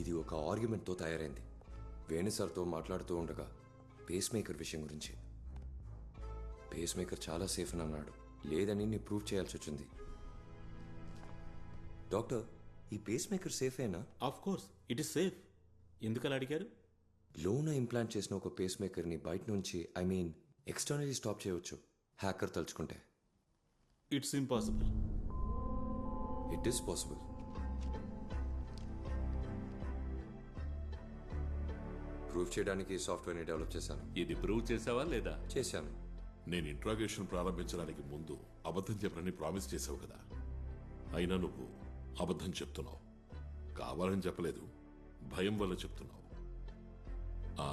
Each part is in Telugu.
ఇది ఒక ఆర్గ్యుమెంట్తో తయారైంది. వేణు సార్తో మాట్లాడుతూ ఉండగా పేస్ మేకర్ విషయం గురించి. పేస్ మేకర్ చాలా సేఫ్ అని అన్నాడు. లేదని నీ ప్రూవ్ చేయాల్సి వచ్చింది. డాక్టర్, ఈ పేస్ మేకర్ సేఫేనా? Of course it is safe. ఎందుకలా అడిగారు? లోన ఇంప్లాంట్ చేసిన ఒక పేస్ మేకర్ని బయట నుంచి ఎక్స్టర్నలీ స్టాప్ చేయవచ్చు హ్యాకర్ తలుచుకుంటే. It's impossible. It is possible. Prove చేయడానికి సాఫ్ట్వేర్ని డెవలప్ చేశాను. ఇది ప్రూవ్ చేసావా లేదా? చేశాను. నేను ఇంట్రాగేషన్ ప్రారంభించడానికి ముందు అబద్ధం చెప్పనని ప్రామిస్ చేసావు కదా, అయినా నువ్వు అబద్ధం చెప్తున్నావు. కావాలని చెప్పలేదు, భయం వల్ల చెప్తున్నావు. ఆ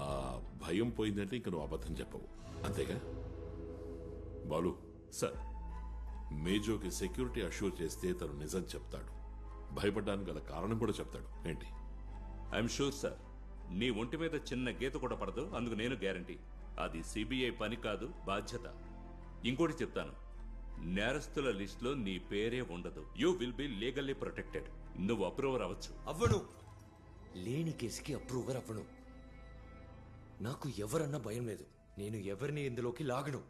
భయం పోయిందంటే ఇంక నువ్వు అబద్ధం చెప్పవు, అంతేగా? బాలు సార్, మేజోకి సెక్యూరిటీ అష్యూర్ చేస్తే తను నిజం చెప్తాడు. భయపడ్డానికి గల కారణం కూడా చెప్తాడు. ఏంటి? I'm sure sir. నీ ఒంటి మీద చిన్న గీత కూడా పడదు, అందుకు నేను గ్యారంటీ. అది సిబిఐ పని కాదు, బాధ్యత. ఇంకోటి చెప్తాను, నేరస్తుల లిస్ట్ లో నీ పేరే ఉండదు. You will be legally protected. నువ్వు అప్రూవర్ అవ్వచ్చు. అవ్వను. లేని కేసుకి అప్రూవర్ అవ్వను. నాకు ఎవరన్నా భయం లేదు. నేను ఎవరిని ఇందులోకి లాగను.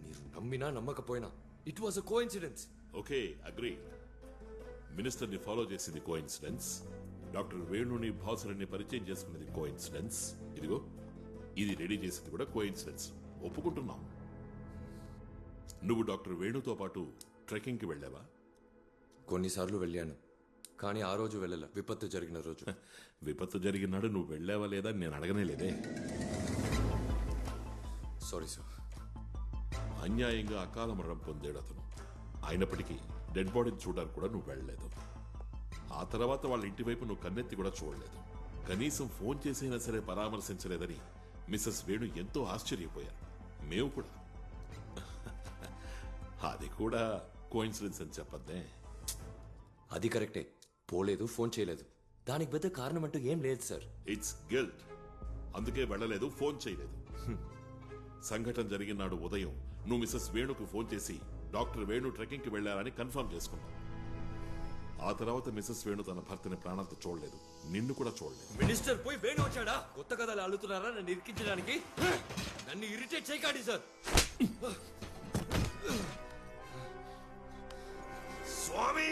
మీరు నమ్మినా నమ్మకపోయినా it was a coincidence. Okay, agree. మినిస్టర్ని ఫాలో చేసింది కోఇన్సిడెన్స్. డాక్టర్ వేణుని భాసుని పరిచయం చేసుకున్నది కోఇన్సిడెన్స్. ఇదిగో ఇది రెడీ చేసింది కూడా కోఇన్సిడెన్స్. ఒప్పుకుంటున్నాం. నువ్వు డాక్టర్ వేణుతో పాటు ట్రెక్కింగ్కి వెళ్ళావా? కొన్నిసార్లు వెళ్ళాను, కానీ ఆ రోజు వెళ్ళాల. విపత్తు జరిగిన రోజు. విపత్తు జరిగినాడు నువ్వు వెళ్ళావా లేదా నేను అడగనే లేదే. Sorry sir. అన్యాయంగా అకాల మరణం పొందాడు అతను. అయినప్పటికీ డెడ్ బాడీని చూడడానికి కూడా నువ్వు వెళ్ళలేదు. ఆ తర్వాత వాళ్ళ ఇంటి వైపు నువ్వు కన్నెత్తి కూడా చూడలేదు. కనీసం ఫోన్ చేసైనా సరే పరామర్శించలేదని మిస్సెస్ వేణు ఎంతో ఆశ్చర్యపోయారు. మేము కూడా. అది కూడా కోఇన్సిడెన్స్ అని చెప్పద్దే. అది కరెక్టే. పోలేదు, ఫోన్ చేయలేదు. దానికి పెద్ద కారణం అంటూ ఏం లేదు సార్. It's guilt. అందుకే వెళ్ళలేదు, ఫోన్ చేయలేదు. సంఘటన జరిగిన నాడు ఉదయం నువ్వు మిస్సెస్ వేణుకు ఫోన్ చేసి డాక్టర్ వేణు ట్రెక్కింగ్ కి వెళ్లారని కన్ఫర్మ్ చేసుకున్నావు. ఆ తర్వాత మిస్సెస్ వేణు తన భర్తని ప్రాణాలతో చూడలేదు, నిన్ను కూడా చూడలేదు. మినిస్టర్ పోయి వేణు వచ్చాడా? కొత్త కథలు అల్లుతున్నారా నన్ను ఇరికించడానికి? నన్ను ఇరిటేట్ చేయకండి సార్. స్వామి,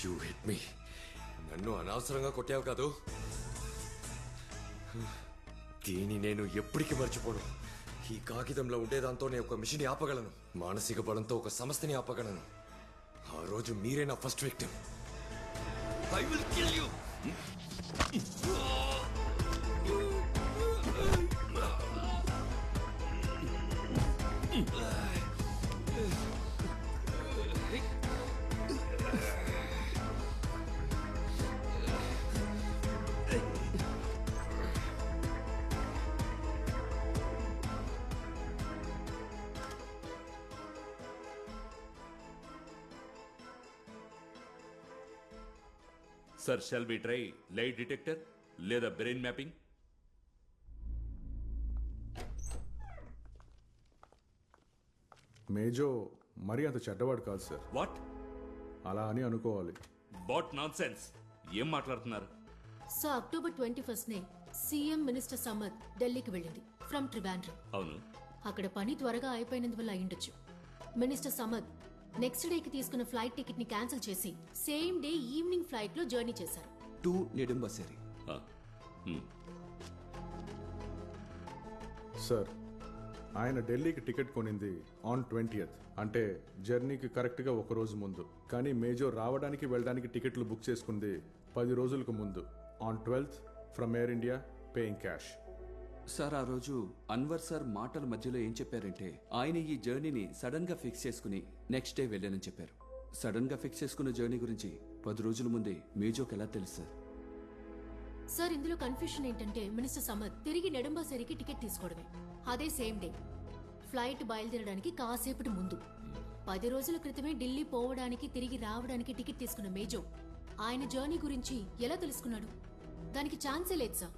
యు హిట్ మీ. నన్ను అనవసరంగా కొట్టావు కాదు. దీన్ని నేను ఎప్పటికీ మర్చిపోను. ఈ కాగితంలో ఉండేదాంతో నేను ఒక మిషన్ ఆపగలను. మానసిక బలంతో ఒక సంస్థని ఆపగలను. ఆ రోజు మీరే నా first victim. I will kill you. Sir, shall we try lie detector లేదా బ్రెయిన్ మ్యాపింగ్? మేజో మరీ అంత చెడ్డవాడు కాదు సార్. వాట్? అలా అని అనుకోవాలి. What nonsense? ఏం మాట్లాడుతున్నారు? సో అక్టోబర్ 21నే సీఎం మినిస్టర్ సమద్ ఢిల్లీకి వెళ్ళింది ఫ్రమ్ ట్రివాండ్రం. అవును. అక్కడ పని త్వరగా అయిపోయినందువల్ల అయ్యుండొచ్చు. మినిస్టర్ సమద్ నెక్స్ట్ డేకి తీసుకున్న ఫ్లైట్ టికెట్ ని క్యాన్సిల్ చేసి సేమ్ డే ఈవినింగ్ ఫ్లైట్ లో జర్నీ చేశారు. టు నెడుంబసేరి. సార్, ఆయన ఢిల్లీకి టికెట్ కొనింది ఆన్ 20th, అంటే జర్నీకి కరెక్ట్గా ఒక రోజు ముందు. కానీ మేజో రావడానికి వెళ్ళడానికి టికెట్లు బుక్ చేసుకుంది 10 రోజులకు ముందు, on 12th from air India, paying cash. Sir, ఆ రోజు అన్వర్ సార్ మాటల మధ్యలో ఏం చెప్పారంటే ఆయన ఈ జర్నీని సడన్ గా ఫిక్స్ చేసుకుని నెక్స్ట్ డే వెళ్ళానని చెప్పారు. సడన్ గా ఫిక్స్ చేసుకున్న జర్నీ గురించి 10 రోజుల ముందే మేజోకి ఎలా తెలుసు సార్? సార్, ఇందులో కన్ఫ్యూషన్ ఏంటంటే మినిస్టర్ సమద్ తిరిగి నెడుంబసేరికి టికెట్ తీసుకోవడమే. అదే సేమ్ డే ఫ్లైట్ బయలుదేరడానికి కాసేపటి ముందు 10 రోజుల క్రితమే ఢిల్లీ పోవడానికి తిరిగి రావడానికి టికెట్ తీసుకున్న మేజో ఆయన జర్నీ గురించి ఎలా తెలుసుకున్నాడు? దానికి ఛాన్సే లేదు సార్.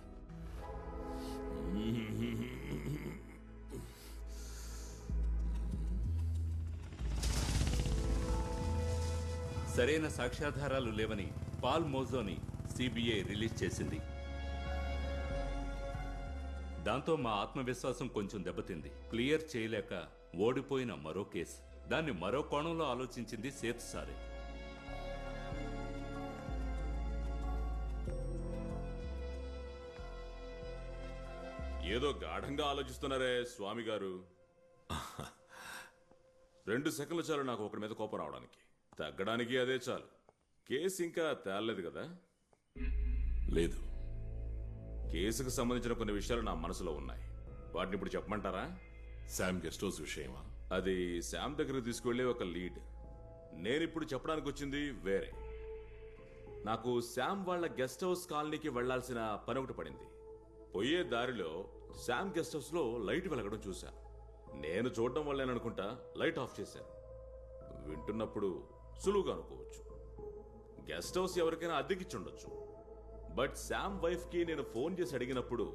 సరైన సాక్ష్యాధారాలు లేవని పాల్ మోజోని సిబిఐ రిలీజ్ చేసింది. దాంతో మా ఆత్మవిశ్వాసం కొంచెం దెబ్బతింది. క్లియర్ చేయలేక ఓడిపోయిన మరో కేసు. దాన్ని మరో కోణంలో ఆలోచించింది సేత్ సారే. ఏదో గాఢంగా ఆలోచిస్తున్నారే స్వామి గారు. 2 సెకండ్లు చాలు నాకు ఒకరి మీద కోపం రావడానికి. తగ్గడానికి అదే చాలు. కేసు ఇంకా తేలలేదు కదా? లేదు. కేసుకు సంబంధించిన కొన్ని విషయాలు నా మనసులో ఉన్నాయి. వాటిని ఇప్పుడు చెప్పమంటారా? శామ్ గెస్ట్ హౌస్ విషయమా? అది శామ్ దగ్గరకు తీసుకువెళ్ళే ఒక లీడ్. నేనిప్పుడు చెప్పడానికి వచ్చింది వేరే. నాకు శామ్ వాళ్ళ గెస్ట్ హౌస్ కాలనీకి వెళ్లాల్సిన పని ఒకటి పడింది. పోయే దారిలో శామ్ గెస్ట్ హౌస్ లో లైట్ వెలగడం చూశాను. నేను చూడడం వల్లేననుకుంటా లైట్ ఆఫ్ చేశాను. వింటున్నప్పుడు సులువుగా అనుకోవచ్చు, గెస్ట్ హౌస్ ఎవరికైనా అద్దెకిచ్చుండొచ్చు. బట్ శామ్ వైఫ్ కి నేను ఫోన్ చేసి అడిగినప్పుడు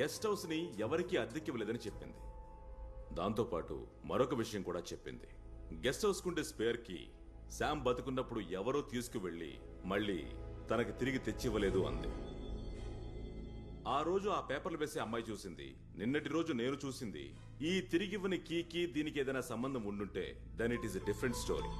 గెస్ట్ హౌస్ ని ఎవరికీ అద్దెకివ్వలేదని చెప్పింది. దాంతోపాటు మరొక విషయం కూడా చెప్పింది. గెస్ట్ హౌస్ కుండే స్పేర్ కి శామ్ బతుకున్నప్పుడు ఎవరో తీసుకువెళ్లి మళ్ళీ తనకి తిరిగి తెచ్చివ్వలేదు అంది. ఆ రోజు ఆ పేపర్లు వేసే అమ్మాయి చూసింది, నిన్నటి రోజు నేను చూసింది. ఈ తిరిగివ్వని కీకి దీనికి ఏదైనా సంబంధం ఉండుంటే then it is a different story.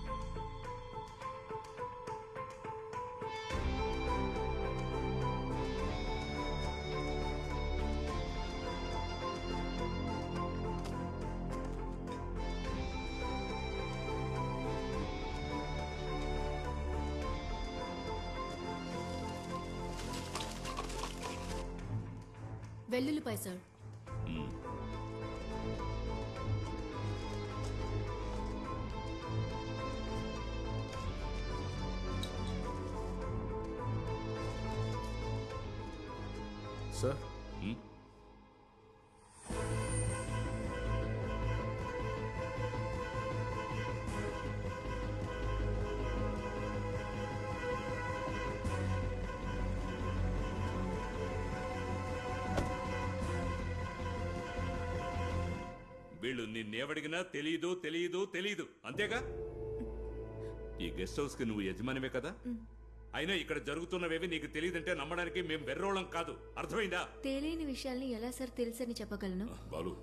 వెల్లుల్లిపాయ సార్. సార్ వీళ్ళు నిన్నేవడిగినా తెలీదు తెలీదు తెలీదు అంతేగా? ఈ గెస్ట్ హౌస్ కి నువ్వు యజమానివే కదా? అయినా ఇక్కడ జరుగుతున్నవేవి నీకు తెలియదంటే నమ్మడానికి మేం వెర్రోళం కాదు. అర్థమైందా? తెలియని విషయాల్ని ఎలా సార్ తెలుసని చెప్పగలను? బాలు,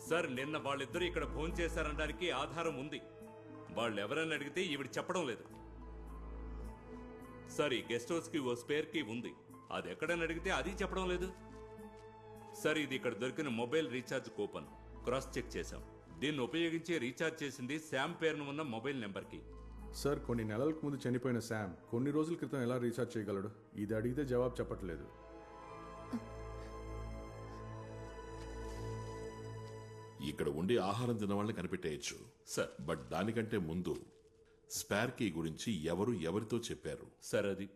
సార్ నిన్న వాళ్ళిద్దరూ ఇక్కడ ఫోన్ చేశారనడానికి ఆధారం ఉంది. వాళ్ళెవరని అడిగితే ఈవిడ చెప్పడం లేదు. సార్ ఈ గెస్ట్ హౌస్ కి ఓ స్పేర్ కీ ఉంది, అది ఎక్కడని అడిగితే అది చెప్పడం లేదు. సార్ ఇది ఇక్కడ దొరికిన mobile recharge coupon cross check చేశాం. దీన్ని ఉపయోగించి రీఛార్జ్ చేసింది శామ్ పేరును ఉన్న మొబైల్ నెంబర్ కి. సార్ కొన్ని నెలలకు ముందు చనిపోయిన శామ్ కొన్ని రోజుల క్రితం ఎలా రీఛార్జ్ చేయగలడు? ఇది అడిగితే జవాబు చెప్పట్లేదు. ఇక్కడ ఉండి ఆహారం తినవాళ్ళని కనిపెట్టేయచ్చు సార్ బట్ దానికంటే ముందు స్పేర్ కీ గురించి ఎవరు ఎవరితో చెప్పారు? సార్ అది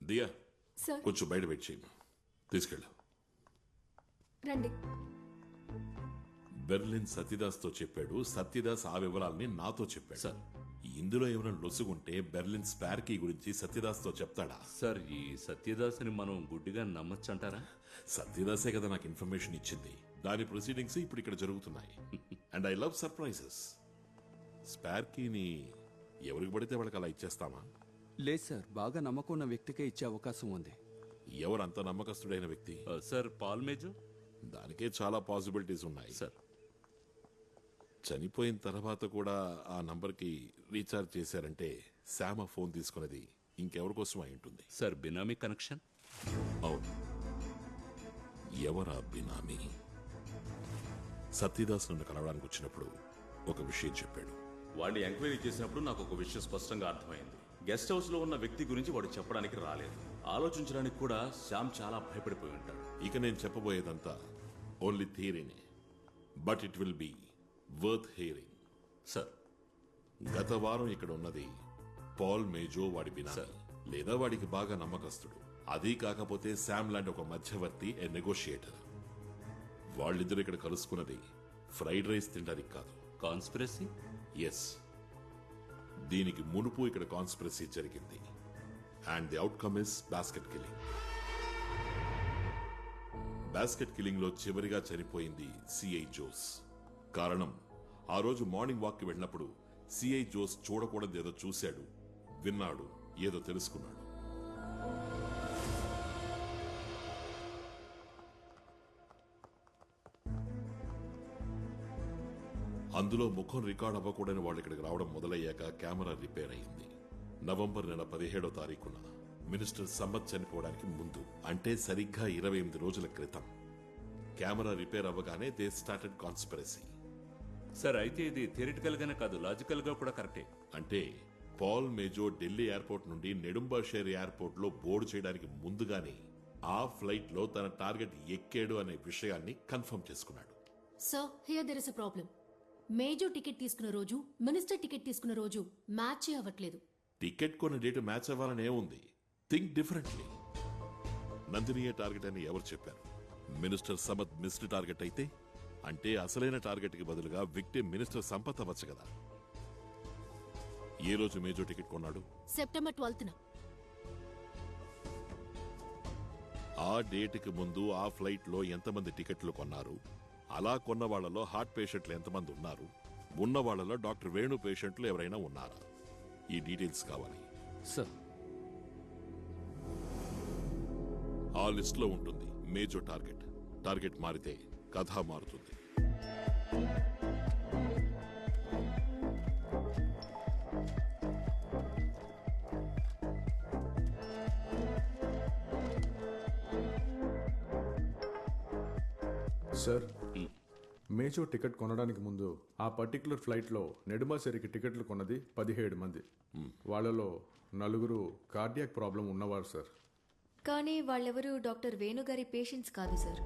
దియా సార్ కొంచెం బయట వెయిట్ చేయి, తీసుకెళ్ళు. రండి. బెర్లిన్ సత్యదాస్తో చెప్పాడు, సత్యదాస్ ఆ వివరాల్ని నాతో చెప్పాడు. సార్ ఇందులో ఏమైనా లొసుగుంటే బెర్లిన్ స్పేర్ కీ గురించి సత్యదాస్తో చెప్తాడా? సార్ ఈ సత్యదాస్ని మనం గుడ్డిగా నమ్మొచ్చంటారా? సత్యదాసే కదా నాకు ఇన్ఫర్మేషన్ ఇచ్చింది. దాని ప్రొసీడింగ్స్ ఇప్పుడు ఇక్కడ జరుగుతున్నాయి. And I love surprises. Spare కీని ఎవరికి పడితే వాళ్ళకి అలా ఇచ్చేస్తామా? లేదు సార్, బాగా నమ్మకం ఉన్న వ్యక్తికే ఇచ్చే అవకాశం ఉంది. ఎవరంత నమ్మకస్తుడైన వ్యక్తి? Sir Paul Mejo. దానికే చాలా పాసిబిలిటీస్ ఉన్నాయి సార్ చనిపోయిన తర్వాత కూడా ఆ నంబర్కి రీఛార్జ్ చేశారంటే శామ ఫోన్ తీసుకున్నది ఇంకెవరి కోసం అయి ఉంటుంది. సార్ బినామీ కనెక్షన్. అవును. ఎవరా బినామీ? సత్యదాస్ నన్ను కలవడానికి వచ్చినప్పుడు ఒక విషయం చెప్పాడు. వాడిని ఎంక్వైరీ చేసినప్పుడు నాకు ఒక విషయం స్పష్టంగా అర్థమైంది. గెస్ట్ హౌస్ లో ఉన్న వ్యక్తి గురించి వాడు చెప్పడానికి రాలేదు. ఆలోచించడానికి కూడా శ్యామ్ చాలా భయపడిపోయి ఉంటాడు. ఇక నేను చెప్పబోయేదంతా ఓన్లీ థియరీనే, but it will be worth hearing. Sir గత వారం ఇక్కడ ఉన్నది పాల్ మేజో వాడి బినామీ లేదా వాడికి బాగా నమ్మకస్తుడు. అదీ కాకపోతే శామ్ లాంటి ఒక మధ్యవర్తి, ఏ నెగోషియేటర్. వాళ్ళిద్దరూ ఇక్కడ కలుసుకున్నది ఫ్రైడ్ రైస్ తినడానికి కాదు. కాన్స్పిరసీ? ఎస్, దీనికి మునుపు ఇక్కడ కాన్స్పిరసీ జరిగింది. And the outcome is basket killing. Basket killing లో చివరిగా చనిపోయింది సిఐ జోస్. కారణం ఆ రోజు మార్నింగ్ వాక్కి వెళ్ళినప్పుడు సిఐ జోస్ చూడకూడదు ఏదో చూశాడు, విన్నాడు, ఏదో తెలుసుకున్నాడు. అందులో ముఖం రికార్డ్ అవ్వకూడని వాళ్ళు ఇక్కడికి రావడం మొదలయ్యాక కెమెరా రిపేర్ అయింది. నవంబర్ నెల 17వ తారీఖున మినిస్టర్ సంపత్ చనిపోవడానికి ముందు, అంటే సరిగ్గా 28 రోజుల క్రితం కెమెరా రిపేర్ అవ్వగానే దే స్టార్టెడ్ కాన్స్పిరసీ. సార్ అయితే ఇది థియరిటికల్ గానే కాదు, లాజికల్ గా కూడా కరెక్టే. అంటే పాల్ మేజో ఢిల్లీ ఎయిర్పోర్ట్ నుండి నెడుంబాషేర్ ఎయిర్పోర్ట్ లో బోర్డు చేయడానికి ముందుగానే ఆ ఫ్లైట్ లో తన టార్గెట్ ఎక్కాడు అనే విషయాన్ని కన్ఫర్మ్ చేసుకున్నాడు. Sir here there is a problem. Major ticket తీసుకున్న రోజు, మినిస్టర్ టికెట్ తీసుకున్న రోజు మ్యాచ్ అవ్వట్లేదు. టికెట్ కొన్న డేట్ మ్యాచ్ అవ్వాలని ఏముంది? Think differently. నందినియే టార్గెట్ అని ఎవరు చెప్పారు? మినిస్టర్ సమత్ మిస్డ్ టార్గెట్ అయితే, అంటే అసలైన టార్గెట్ కి బదులుగా విక్టిమ్ మినిస్టర్ సంపత్ అవ్వచ్చు కదా. ఏ రోజు మేజో టికెట్ కొన్నాడు? సెప్టెంబర్ 12న. ఆ డేట్కి ముందు ఆ ఫ్లైట్ లో ఎంతమంది టికెట్లు కొన్నారు? అలా కొన్న వాళ్లలో హార్ట్ పేషెంట్లు ఎంతమంది ఉన్నారు? ఉన్న వాళ్లలో డాక్టర్ వేణు పేషెంట్లు ఎవరైనా ఉన్నారా? ఈ డీటెయిల్స్ కావాలి సార్. ఆ లిస్ట్ లో ఉంటుంది మేజో టార్గెట్. టార్గెట్ మారితే కథ మారుతుంది. సార్, మేజో టికెట్ కొనడానికి ముందు ఆ పర్టికులర్ ఫ్లైట్లో నెడుమాసేరికి టికెట్లు కొన్నది 17 మంది. వాళ్ళలో 4 కార్డియాక్ ప్రాబ్లం ఉన్నవారు సార్. కానీ వాళ్ళెవరూ డాక్టర్ వేణుగారి పేషెంట్స్ కాదు సార్.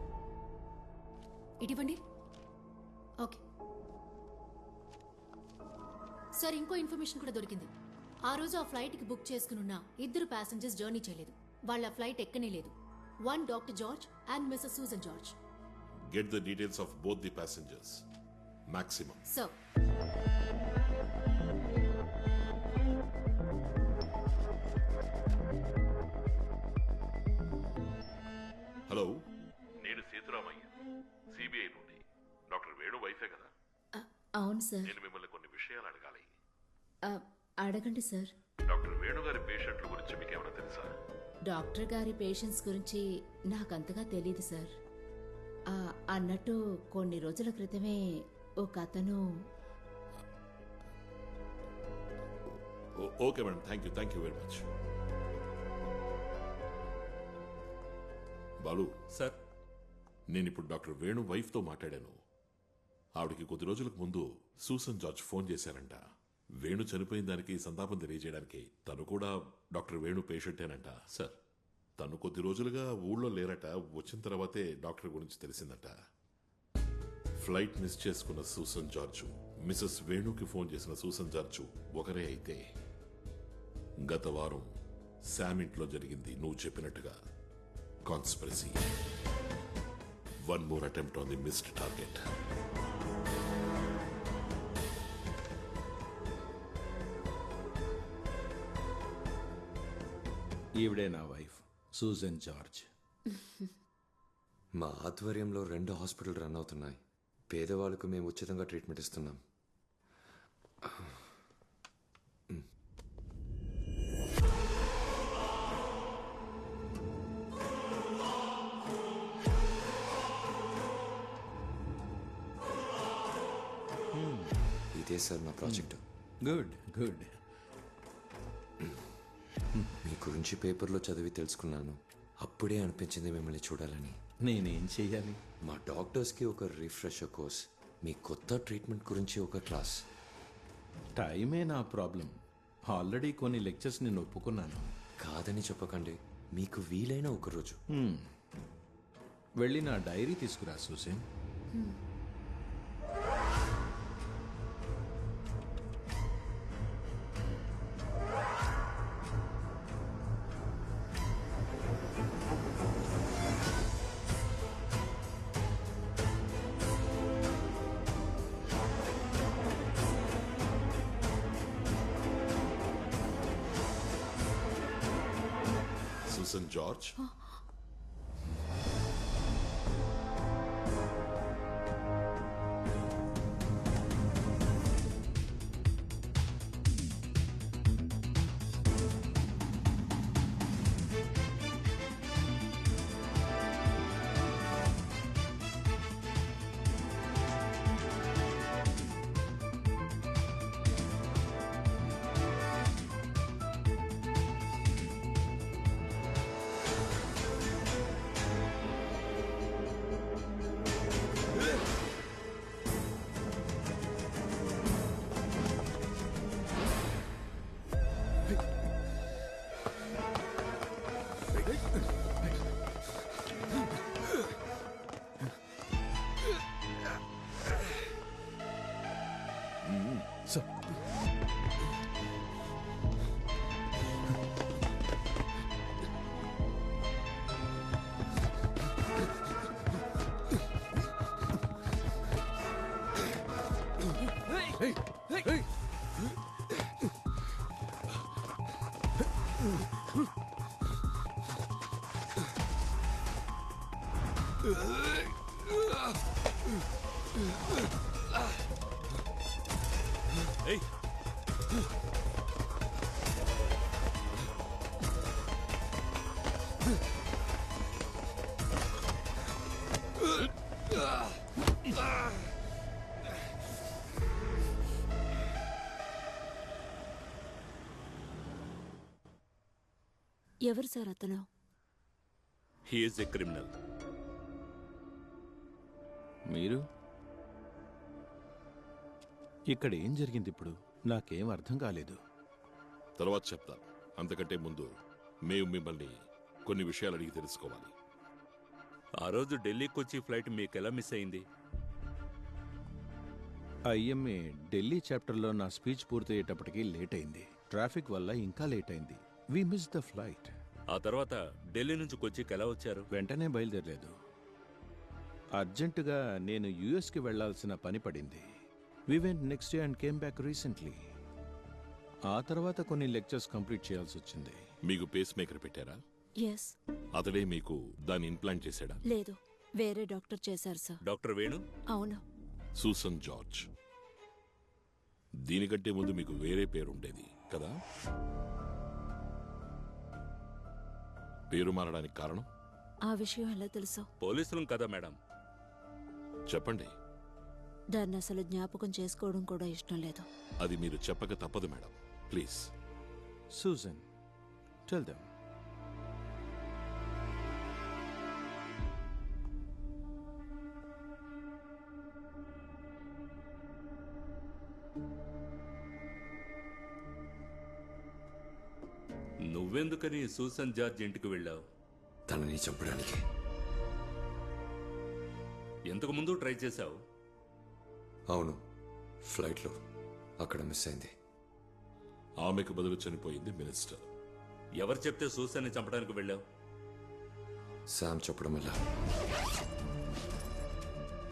ఇటువంటి ఓకే సార్, ఇంకో ఇన్ఫర్మేషన్ కూడా దొరికింది. ఆ రోజు ఆ ఫ్లైట్కి బుక్ చేసుకున్న 2 ప్యాసింజర్స్ జర్నీ చేయలేదు. వాళ్ళ ఫ్లైట్ ఎక్కనే లేదు. 1 doctor George and Mrs Susan George. Get the details of both the passengers. Maximum. Sir. Hello, నేను సీతారామయ్య, సిబిఐ నుండి. డాక్టర్ వేణు వైఫే కదా? అవును సార్. నేను మిమ్మల్ని కొన్ని విషయాలు అడగాలి. అడగండి సార్. డాక్టర్ వేణు గారి పేషెంట్ల గురించి మీకు ఏమైనా తెలుసా? డాక్టర్ గారి పేషెంట్స్ గురించి నాకంతగా తెలీదు సార్. అన్నట్టు కొన్ని రోజుల క్రితమే ఒక అతను. Okay madam, thank you very much. Balu sir, నేను ఇప్పుడు డాక్టర్ వేణు వైఫ్ తో మాట్లాడాను. ఆవిడకి కొద్ది రోజులకు ముందు సూసన్ జార్జ్ ఫోన్ చేశారంట. వేణు చనిపోయిన దానికి సంతాపం తెలియజేయడానికి. తను కూడా డాక్టర్ వేణు పేషెంటేనంట. సార్, తను కొద్ది రోజులుగా ఊళ్ళో లేరట. వచ్చిన తర్వాతే డాక్టర్ గురించి తెలిసిందట. ఫ్లైట్ మిస్ చేసుకున్న సూసన్ జార్జు, మిసెస్ వేణుకి ఫోన్ చేసిన సూసన్ జార్జు ఒకరే అయితే, గత వారం శామ్ ఇంట్లో జరిగింది నువ్వు చెప్పినట్టుగా conspiracy. 1 more attempt on the missed target. ఈవిడే నా వైఫ్ సూజన్ జార్జ్. మా ఆధ్వర్యంలో 2 హాస్పిటల్ రన్ అవుతున్నాయి. పేదవాళ్ళకు మేము ఉచితంగా ట్రీట్మెంట్ ఇస్తున్నాం. ఇదే సార్ నా ప్రాజెక్ట్. Good good. మీ గురించి పేపర్లో చదివి తెలుసుకున్నాను. అప్పుడే అనిపించింది మిమ్మల్ని చూడాలని. నేనేం చెయ్యాలి? మా డాక్టర్స్కి ఒక రిఫ్రెషర్ కోర్స్, మీ కొత్త ట్రీట్మెంట్ గురించి ఒక క్లాస్. టైమే నా ప్రాబ్లం. ఆల్రెడీ కొన్ని లెక్చర్స్ నేను ఒప్పుకున్నాను. కాదని చెప్పకండి, మీకు వీలైన ఒక రోజు. వెళ్ళి నా డైరీ తీసుకురా సూసన్. Susan George? సార్ ఏయ్ ఎవరు సార్ అతను? He is a criminal. మీరు ఇక్కడ ఏం జరిగింది ఇప్పుడు? నాకేం అర్థం కాలేదు. తర్వాత చెప్తాను. అంతకంటే ముందు మేము మిమ్మల్ని కొన్ని విషయాలు అడిగి తెలుసుకోవాలి. ఆ రోజు ఢిల్లీకి వచ్చి ఫ్లైట్ మీకు ఎలా మిస్ అయింది? ఐఎంఏ ఢిల్లీ చాప్టర్లో నా స్పీచ్ పూర్తయ్యేటప్పటికి లేట్ అయింది. ట్రాఫిక్ వల్ల ఇంకా లేట్ అయింది. We miss the flight. ఆ తర్వాత ఢిల్లీ నుంచి కొచ్చికి ఎలా వచ్చారు? వెంటనే బయలుదేరలేదు. అర్జెంటుగా నేను యుఎస్కి వెళ్లాల్సిన పని పడింది. We went next day and came back recently. ఆ తర్వాత కొన్ని లెక్చర్స్ కంప్లీట్ చేయాల్సి వచ్చింది. మీకు పేస్ మేకర్ పెట్టారా? ఎస్. అతడే మీకు దాన్ని ఇంప్లాంట్ చేశాడా? లేదు, వేరే డాక్టర్ చేశారు సార్. డాక్టర్ వేణు? అవును. Susan George. దీనికంటే ముందు మీకు వేరే పేరు ఉండేది కదా? పేరు మారడానికి కారణం? ఆ విషయం ఎలా తెలుసు? పోలీసులం కదా మేడం. చెప్పండి. దాన్ని అసలు జ్ఞాపకం చేసుకోవడం కూడా ఇష్టం లేదు. అది మీరు చెప్పక తప్పదు madam. Please. Susan, tell them. నువ్వెందుకని సూసన్ జార్జ్ ఇంటికి వెళ్ళావు? తనని చంపడానికి. ఎంతకు ముందు ట్రై చేశావు? అవును, ఫ్లైట్లో అక్కడ మిస్ అయింది. ఆమెకు బదులు చనిపోయింది మినిస్టర్. ఎవరు చెప్తే సూసన్ని చంపడానికి వెళ్ళావు? శామ్ చెప్పడం వల్ల.